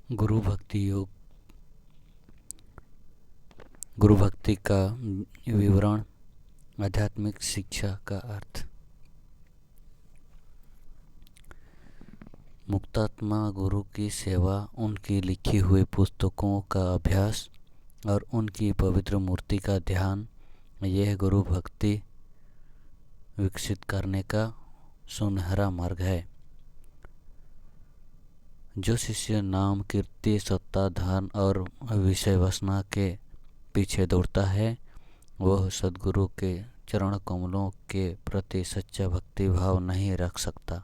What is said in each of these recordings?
गुरु भक्ति योग, गुरु भक्ति का विवरण, आध्यात्मिक शिक्षा का अर्थ। मुक्तात्मा गुरु की सेवा, उनकी लिखी हुई पुस्तकों का अभ्यास और उनकी पवित्र मूर्ति का ध्यान, यह गुरु भक्ति विकसित करने का सुनहरा मार्ग है। जो शिष्य नाम, कीर्ति, सत्ता, धन और विषय वासना के पीछे दौड़ता है, वह सद्गुरु के चरण कमलों के प्रति सच्चा भक्ति भाव नहीं रख सकता।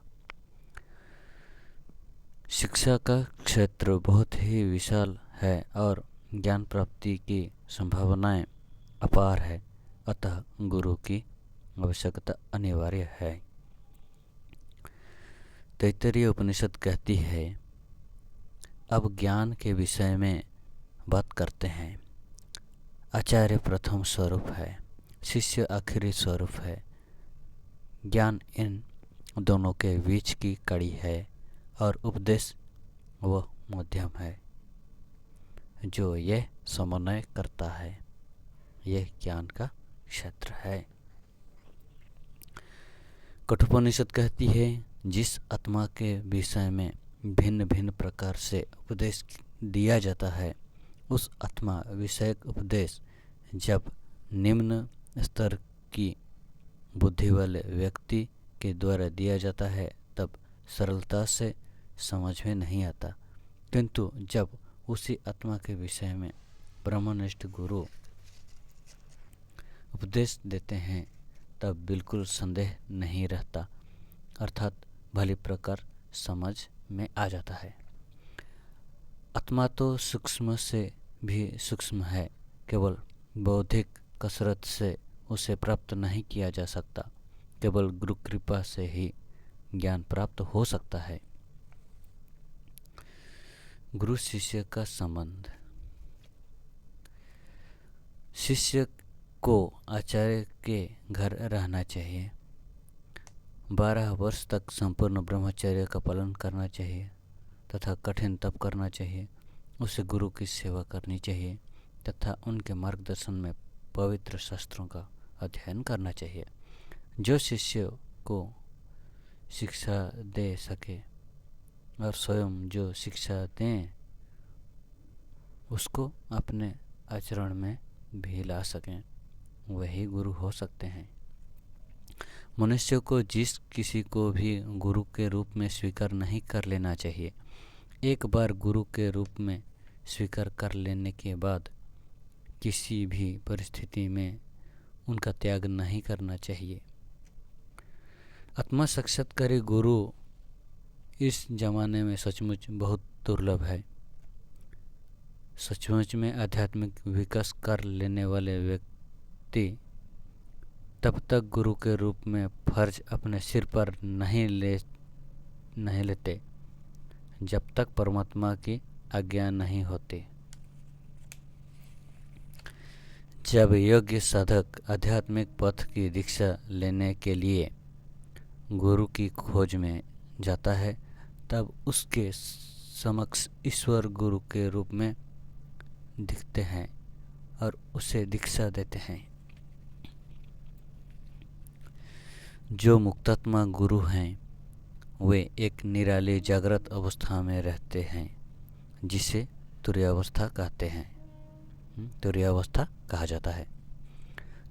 शिक्षा का क्षेत्र बहुत ही विशाल है और ज्ञान प्राप्ति की संभावनाएं अपार है, अतः गुरु की आवश्यकता अनिवार्य है। तैत्तिरीय उपनिषद कहती है, अब ज्ञान के विषय में बात करते हैं। आचार्य प्रथम स्वरूप है, शिष्य आखिरी स्वरूप है। ज्ञान इन दोनों के बीच की कड़ी है और उपदेश वह मध्यम है जो यह समन्वय करता है। यह ज्ञान का क्षेत्र है। कठोपनिषद कहती है, जिस आत्मा के विषय में भिन्न भिन्न प्रकार से उपदेश दिया जाता है, उस आत्मा विषयक उपदेश जब निम्न स्तर की बुद्धि वाले व्यक्ति के द्वारा दिया जाता है तब सरलता से समझ में नहीं आता, किंतु जब उसी आत्मा के विषय में ब्रह्मनिष्ठ गुरु उपदेश देते हैं तब बिल्कुल संदेह नहीं रहता, अर्थात भली प्रकार समझ में आ जाता है। आत्मा तो सूक्ष्म से भी सूक्ष्म है, केवल बौद्धिक कसरत से उसे प्राप्त नहीं किया जा सकता, केवल गुरु कृपा से ही ज्ञान प्राप्त हो सकता है। गुरु शिष्य का संबंध। शिष्य को आचार्य के घर रहना चाहिए। 12 वर्ष तक संपूर्ण ब्रह्मचर्य का पालन करना चाहिए तथा कठिन तप करना चाहिए। उसे गुरु की सेवा करनी चाहिए तथा उनके मार्गदर्शन में पवित्र शास्त्रों का अध्ययन करना चाहिए। जो शिष्य को शिक्षा दे सके और स्वयं जो शिक्षा दें उसको अपने आचरण में भी ला सकें, वही गुरु हो सकते हैं। मनुष्य को जिस किसी को भी गुरु के रूप में स्वीकार नहीं कर लेना चाहिए। एक बार गुरु के रूप में स्वीकार कर लेने के बाद किसी भी परिस्थिति में उनका त्याग नहीं करना चाहिए। आत्मा साक्षात्कारी गुरु इस जमाने में सचमुच बहुत दुर्लभ है। सचमुच में आध्यात्मिक विकास कर लेने वाले व्यक्ति तब तक गुरु के रूप में फर्ज अपने सिर पर नहीं लेते जब तक परमात्मा की आज्ञा नहीं होती। जब योग्य साधक आध्यात्मिक पथ की दीक्षा लेने के लिए गुरु की खोज में जाता है, तब उसके समक्ष ईश्वर गुरु के रूप में दिखते हैं और उसे दीक्षा देते हैं। जो मुक्तात्मा गुरु हैं वे एक निराली जागृत अवस्था में रहते हैं, जिसे तुर्यावस्था कहते हैं, तुर्यावस्था कहा जाता है।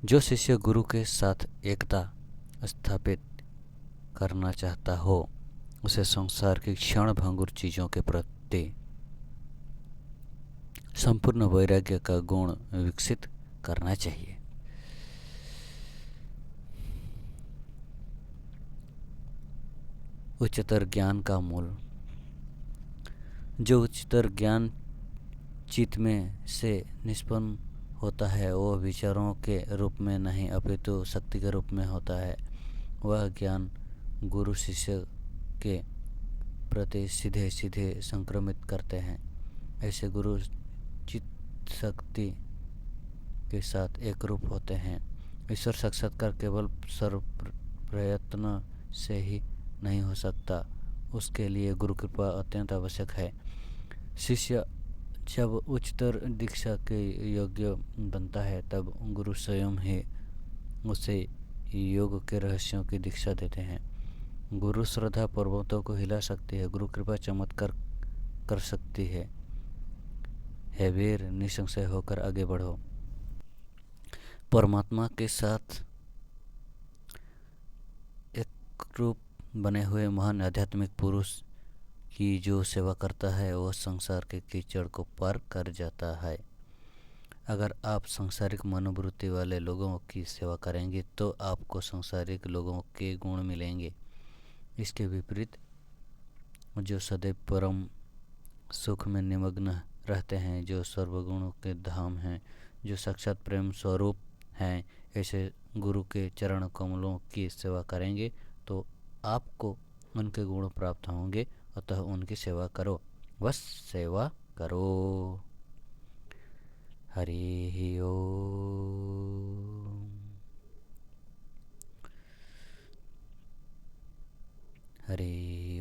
जो शिष्य गुरु के साथ एकता स्थापित करना चाहता हो, उसे संसार की क्षण भंगुर चीज़ों के प्रति संपूर्ण वैराग्य का गुण विकसित करना चाहिए। उच्चतर ज्ञान का मूल। जो उच्चतर ज्ञान चित्त में से निष्पन्न होता है वह विचारों के रूप में नहीं अपितु शक्ति के रूप में होता है। वह ज्ञान गुरु शिष्य के प्रति सीधे सीधे संक्रमित करते हैं। ऐसे गुरु चित्त शक्ति के साथ एक रूप होते हैं। ईश्वर साक्षात्कार केवल सर्व प्रयत्न से ही नहीं हो सकता, उसके लिए गुरु कृपा अत्यंत आवश्यक है। शिष्य जब उच्चतर दीक्षा के योग्य बनता है तब गुरु स्वयं ही उसे योग के रहस्यों की दीक्षा देते हैं। गुरु श्रद्धा पर्वतों को हिला सकती है, गुरु कृपा चमत्कार कर सकती है। हे वीर, निसंशय होकर आगे बढ़ो। परमात्मा के साथ एक रूप बने हुए महान आध्यात्मिक पुरुष की जो सेवा करता है वह संसार के कीचड़ को पार कर जाता है। अगर आप सांसारिक मनोवृत्ति वाले लोगों की सेवा करेंगे तो आपको सांसारिक लोगों के गुण मिलेंगे। इसके विपरीत जो सदैव परम सुख में निमग्न रहते हैं, जो सर्वगुणों के धाम हैं, जो साक्षात प्रेम स्वरूप हैं, ऐसे गुरु के चरण कमलों की सेवा करेंगे तो आपको उनके गुण प्राप्त होंगे। अतः उनकी सेवा करो, बस सेवा करो। हरि ओम। हरि